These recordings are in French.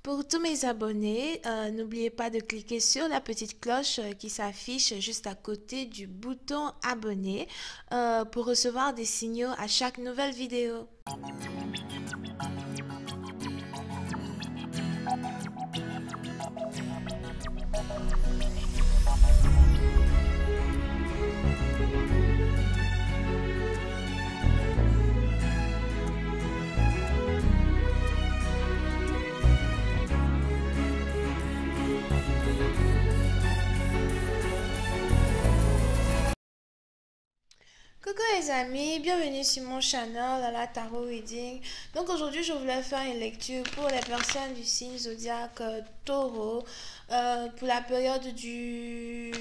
Pour tous mes abonnés, n'oubliez pas de cliquer sur la petite cloche qui s'affiche juste à côté du bouton abonner pour recevoir des signaux à chaque nouvelle vidéo. Coucou les amis, bienvenue sur mon channel à la Tarot Reading. Donc aujourd'hui je voulais faire une lecture pour les personnes du signe zodiaque Taureau pour la période du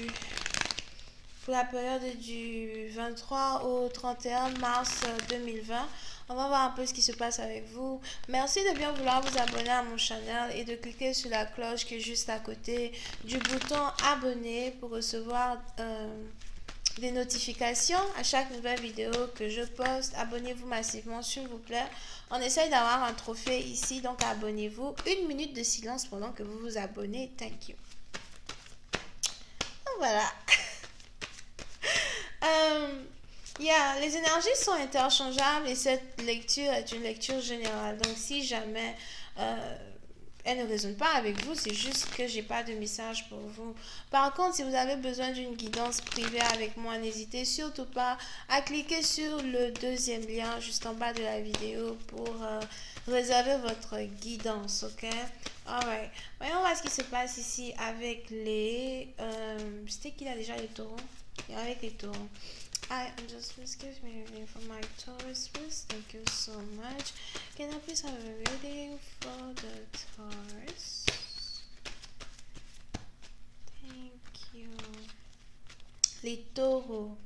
23 au 31 mars 2020. On va voir un peu ce qui se passe avec vous. Merci de bien vouloir vous abonner à mon channel et de cliquer sur la cloche qui est juste à côté du bouton abonner pour recevoir des notifications à chaque nouvelle vidéo que je poste. Abonnez-vous massivement s'il vous plaît. On essaye d'avoir un trophée ici, donc abonnez-vous. 1 minute de silence pendant que vous vous abonnez. Thank you. Donc voilà. Les énergies sont interchangeables et cette lecture est une lecture générale. Donc si jamais elle ne résonne pas avec vous, c'est juste que j'ai pas de message pour vous. Par contre, si vous avez besoin d'une guidance privée avec moi, n'hésitez surtout pas à cliquer sur le deuxième lien juste en bas de la vidéo pour réserver votre guidance, ok? Alright. Voyons voir ce qui se passe ici avec les... c'était qu'il a déjà les taureaux? Et avec les taureaux. Excuse me for my Taurus list. Thank you so much. Can I please have a reading for the Taurus? Thank you. Les taureaux.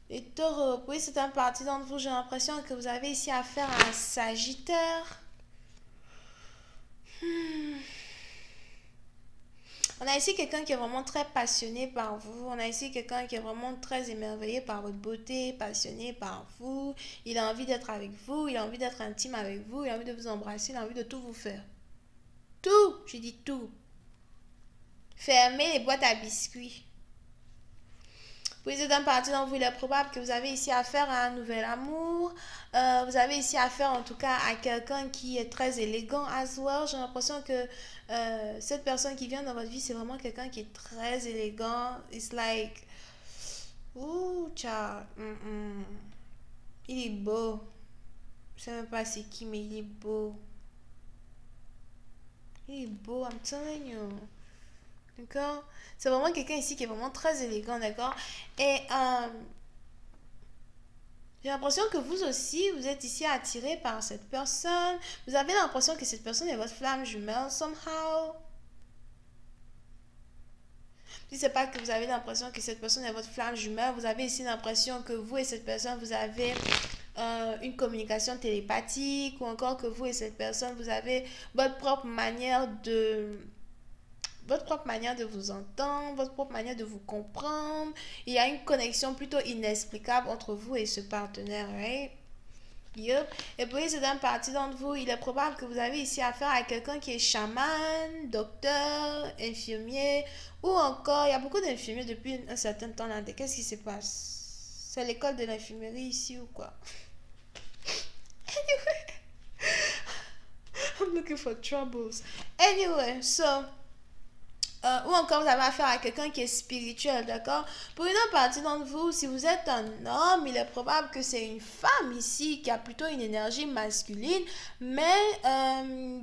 Les taureaux. Oui, c'est un parti d'entre vous. J'ai l'impression que vous avez ici affaire à un Sagittaire. On a ici quelqu'un qui est vraiment très passionné par vous. On a ici quelqu'un qui est vraiment très émerveillé par votre beauté, passionné par vous. Il a envie d'être avec vous, il a envie d'être intime avec vous, il a envie de vous embrasser, il a envie de tout vous faire. Tout, j'ai dit tout. Fermez les boîtes à biscuits. Puis c'est un parti dont vous, il est probable que vous avez ici affaire à un nouvel amour. Vous avez ici affaire en tout cas à quelqu'un qui est très élégant as well. J'ai l'impression que cette personne qui vient dans votre vie, c'est vraiment quelqu'un qui est très élégant. It's like, ouh, ciao. Il est beau. Je sais même pas c'est qui, mais il est beau. Il est beau, I'm telling you. D'accord? C'est vraiment quelqu'un ici qui est vraiment très élégant, d'accord? Et j'ai l'impression que vous aussi, vous êtes ici attiré par cette personne. Vous avez l'impression que cette personne est votre flamme jumelle, somehow. Si c'est pas que vous avez l'impression que cette personne est votre flamme jumelle, vous avez ici l'impression que vous et cette personne, vous avez une communication télépathique, ou encore que vous et cette personne, vous avez votre propre manière de vous entendre, votre propre manière de vous comprendre. Il y a une connexion plutôt inexplicable entre vous et ce partenaire, right? Yep. Et puis, c'est un parti d'entre vous. Il est probable que vous avez ici affaire à quelqu'un qui est chaman, docteur, infirmier, ou encore, il y a beaucoup d'infirmiers depuis un certain temps là. Qu'est-ce qui se passe? C'est l'école de l'infirmerie ici ou quoi? Anyway, I'm looking for troubles. Anyway, so... ou encore vous avez affaire à quelqu'un qui est spirituel, d'accord? Pour une partie d'entre vous, si vous êtes un homme, il est probable que c'est une femme ici qui a plutôt une énergie masculine, mais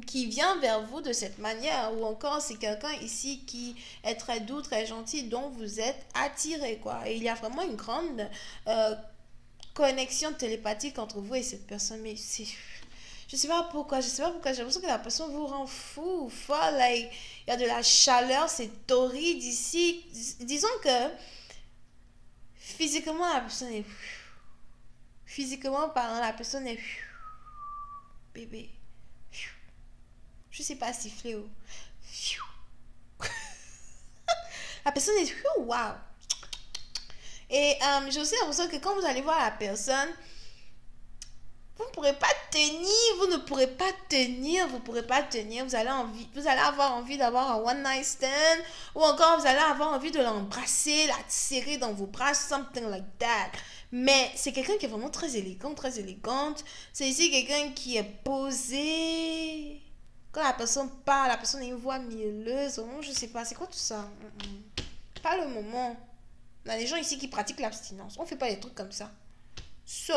qui vient vers vous de cette manière. Ou encore c'est quelqu'un ici qui est très doux, très gentil, dont vous êtes attiré, quoi. Et il y a vraiment une grande connexion télépathique entre vous et cette personne, mais c'est... Je sais pas pourquoi, j'ai l'impression que la personne vous rend fou, folle, like, il y a de la chaleur, c'est torride ici. Disons que physiquement, la personne est... Physiquement parlant, la personne est... Bébé. Je sais pas siffler ou... La personne est... Waouh. Et j'ai aussi l'impression que quand vous allez voir la personne... vous ne pourrez pas tenir, vous ne pourrez pas tenir, vous pourrez pas tenir, vous allez avoir envie d'avoir un one night stand, ou encore vous allez avoir envie de l'embrasser, la serrer dans vos bras, something like that. Mais c'est quelqu'un qui est vraiment très élégant, très élégante. C'est ici quelqu'un qui est posé. Quand la personne parle, la personne a une voix mielleuse, vraiment, je sais pas, c'est quoi tout ça? Pas le moment. On a des gens ici qui pratiquent l'abstinence, on fait pas des trucs comme ça. So,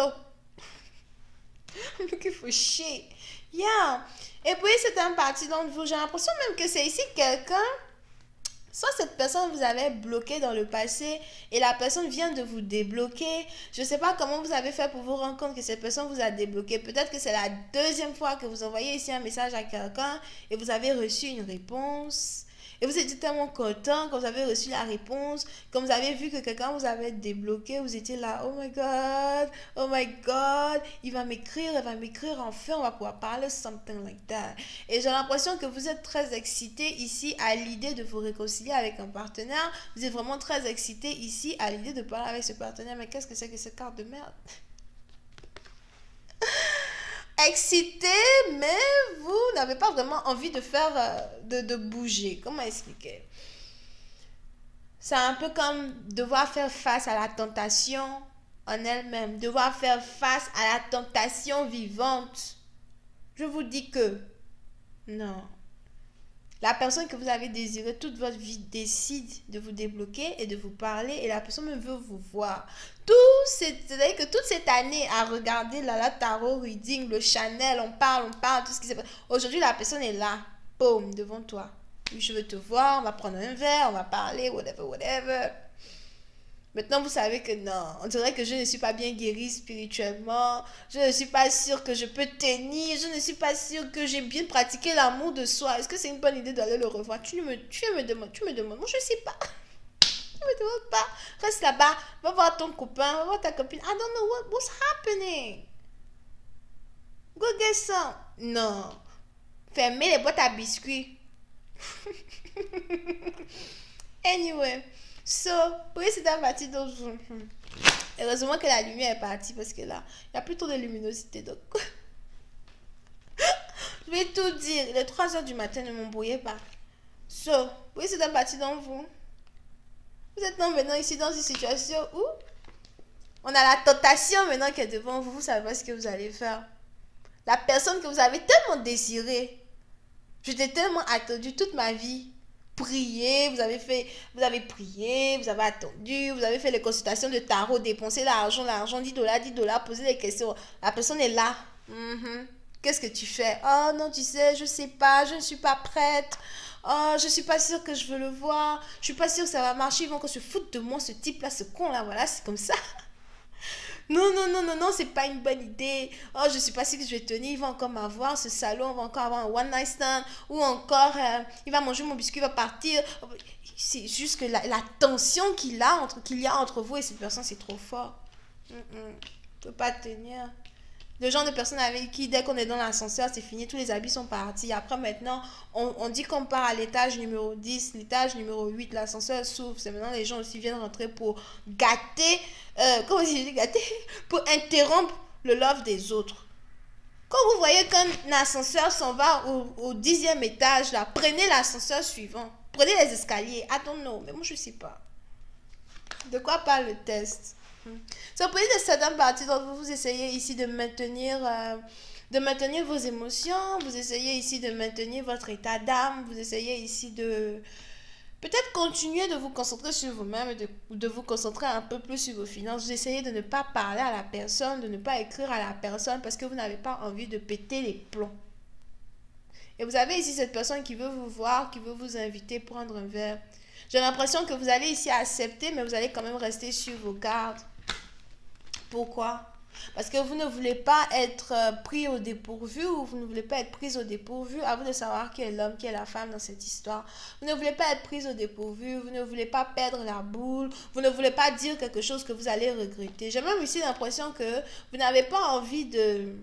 looking for shit. Yeah. Et puis, c'est un parti d'entre vous. J'ai l'impression même que c'est ici quelqu'un. Soit cette personne vous avait bloqué dans le passé et la personne vient de vous débloquer. Je ne sais pas comment vous avez fait pour vous rendre compte que cette personne vous a débloqué. Peut-être que c'est la deuxième fois que vous envoyez ici un message à quelqu'un et vous avez reçu une réponse. Et vous étiez tellement content quand vous avez reçu la réponse, quand vous avez vu que quelqu'un vous avait débloqué, vous étiez là, oh my God, il va m'écrire, elle va m'écrire, enfin on va pouvoir parler, something like that. Et j'ai l'impression que vous êtes très excité ici à l'idée de vous réconcilier avec un partenaire. Vous êtes vraiment très excité ici à l'idée de parler avec ce partenaire. Mais qu'est-ce que c'est que cette carte de merde? Excité, mais vous n'avez pas vraiment envie de faire, de bouger. Comment expliquer? C'est un peu comme devoir faire face à la tentation en elle-même. Devoir faire face à la tentation vivante. Je vous dis que non. La personne que vous avez désirée toute votre vie décide de vous débloquer et de vous parler et la personne même veut vous voir. C'est-à-dire que toute cette année à regarder la tarot reading, le Chanel, on parle, tout ce qui s'est passé. Aujourd'hui, la personne est là, boum, devant toi. Oui, je veux te voir, on va prendre un verre, on va parler, whatever. Maintenant, vous savez que non, on dirait que je ne suis pas bien guérie spirituellement, je ne suis pas sûre que je peux tenir, je ne suis pas sûre que j'ai bien pratiqué l'amour de soi. Est-ce que c'est une bonne idée d'aller le revoir? Tu me demandes, moi je ne sais pas. Tu me demandes pas. Reste là-bas, va voir ton copain, va voir ta copine. I don't know what's happening. Go get some. Non. Fermez les boîtes à biscuits. Anyway. So, oui, c'est un parti dont heureusement que la lumière est partie parce que là, il n'y a plus trop de luminosité. Donc, je vais tout dire. Il est 3 heures du matin, ne m'embrouillez pas. So, oui, c'est un parti dont vous êtes maintenant ici dans une situation où on a la tentation maintenant qui est devant vous. Vous savez pas ce que vous allez faire. La personne que vous avez tellement désirée, je t'ai tellement attendu toute ma vie. Prier, vous avez prié, vous avez attendu, vous avez fait les consultations de tarot, dépensé l'argent, $10, poser des questions. La personne est là. Qu'est-ce que tu fais? Oh non, tu sais, je sais pas, je ne suis pas prête. Oh, je suis pas sûre que je veux le voir. Je suis pas sûre que ça va marcher. Ils vont encore se foutre de moi, ce type-là, ce con-là. Voilà, c'est comme ça. Non, c'est pas une bonne idée. Oh, je suis pas sûre que je vais tenir. Il va encore m'avoir, ce salaud. On va encore avoir un one night stand. Ou encore, il va manger mon biscuit, il va partir. C'est juste que la tension qu'il y a entre vous et cette personne, c'est trop fort. Je peux pas tenir. Le genre de personne avec qui, dès qu'on est dans l'ascenseur, c'est fini, tous les habits sont partis. Après, maintenant, on dit qu'on part à l'étage numéro 10, l'étage numéro 8, l'ascenseur s'ouvre. C'est maintenant les gens aussi viennent rentrer pour gâter, comment je dis gâter? Pour interrompre le love des autres. Quand vous voyez qu'un ascenseur s'en va au 10e étage, là, prenez l'ascenseur suivant. Prenez les escaliers. I don't know, mais moi, je sais pas. De quoi parle le test? So, pour de certaines parties d'entre vous, vous essayez ici de maintenir vos émotions, vous essayez ici de maintenir votre état d'âme, vous essayez ici de peut-être continuer de vous concentrer sur vous-même et de vous concentrer un peu plus sur vos finances. Vous essayez de ne pas parler à la personne, de ne pas écrire à la personne parce que vous n'avez pas envie de péter les plombs. Et vous avez ici cette personne qui veut vous voir, qui veut vous inviter à prendre un verre. J'ai l'impression que vous allez ici accepter, mais vous allez quand même rester sur vos gardes. Pourquoi? Parce que vous ne voulez pas être pris au dépourvu ou vous ne voulez pas être prise au dépourvu. À vous de savoir qui est l'homme, qui est la femme dans cette histoire. Vous ne voulez pas être prise au dépourvu, vous ne voulez pas perdre la boule, vous ne voulez pas dire quelque chose que vous allez regretter. J'ai même ici l'impression que vous n'avez pas envie de...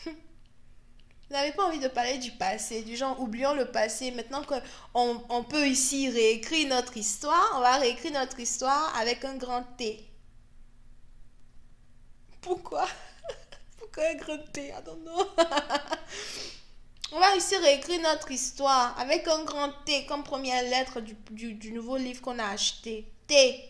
Vous n'avez pas envie de parler du passé, du genre oublions le passé. Maintenant qu'on peut ici réécrire notre histoire, on va réécrire notre histoire avec un grand T. Pourquoi? Pourquoi un grand T? I don't know. On va ici réécrire notre histoire avec un grand T comme première lettre du nouveau livre qu'on a acheté. T.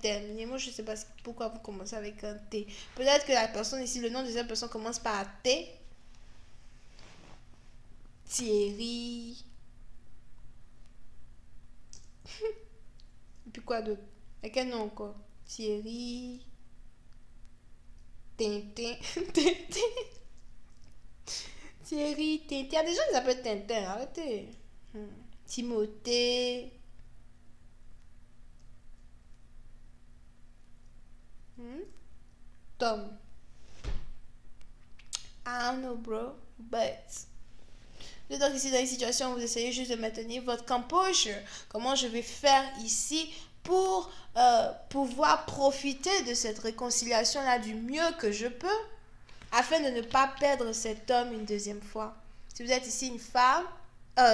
Terminé. Moi, je ne sais pas pourquoi vous commencez avec un T. Peut-être que la personne ici, le nom de cette personne commence par T. Thierry. Et puis quoi d'autre? Et quel nom encore? Thierry. Tintin. Tintin. Thierry, Tintin. Il y a des gens qui s'appellent Tintin. Arrêtez. Timothée. Tom. I don't know, bro. But. Donc ici, dans une situation où vous essayez juste de maintenir votre composure. Comment je vais faire ici pour pouvoir profiter de cette réconciliation-là du mieux que je peux, afin de ne pas perdre cet homme une deuxième fois. Si vous êtes ici une femme,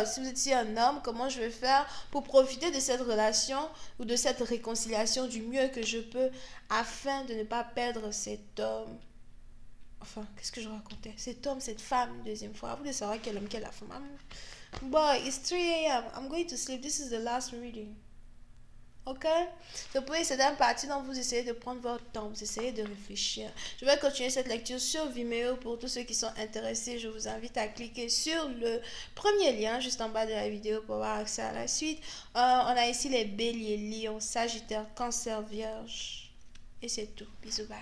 si vous êtes ici un homme, comment je vais faire pour profiter de cette relation ou de cette réconciliation du mieux que je peux, afin de ne pas perdre cet homme. Enfin, qu'est-ce que je racontais? Cet homme, cette femme, une deuxième fois. Vous devez savoir quel homme, quelle femme. Boy, it's 3 a.m. I'm going to sleep. This is the last reading. Ok? Donc, pour c'est une partie dont vous essayez de prendre votre temps, vous essayez de réfléchir. Je vais continuer cette lecture sur Vimeo pour tous ceux qui sont intéressés. Je vous invite à cliquer sur le premier lien juste en bas de la vidéo pour avoir accès à la suite. On a ici les béliers, lions, sagittaires, cancer, vierge. Et c'est tout. Bisous, bye.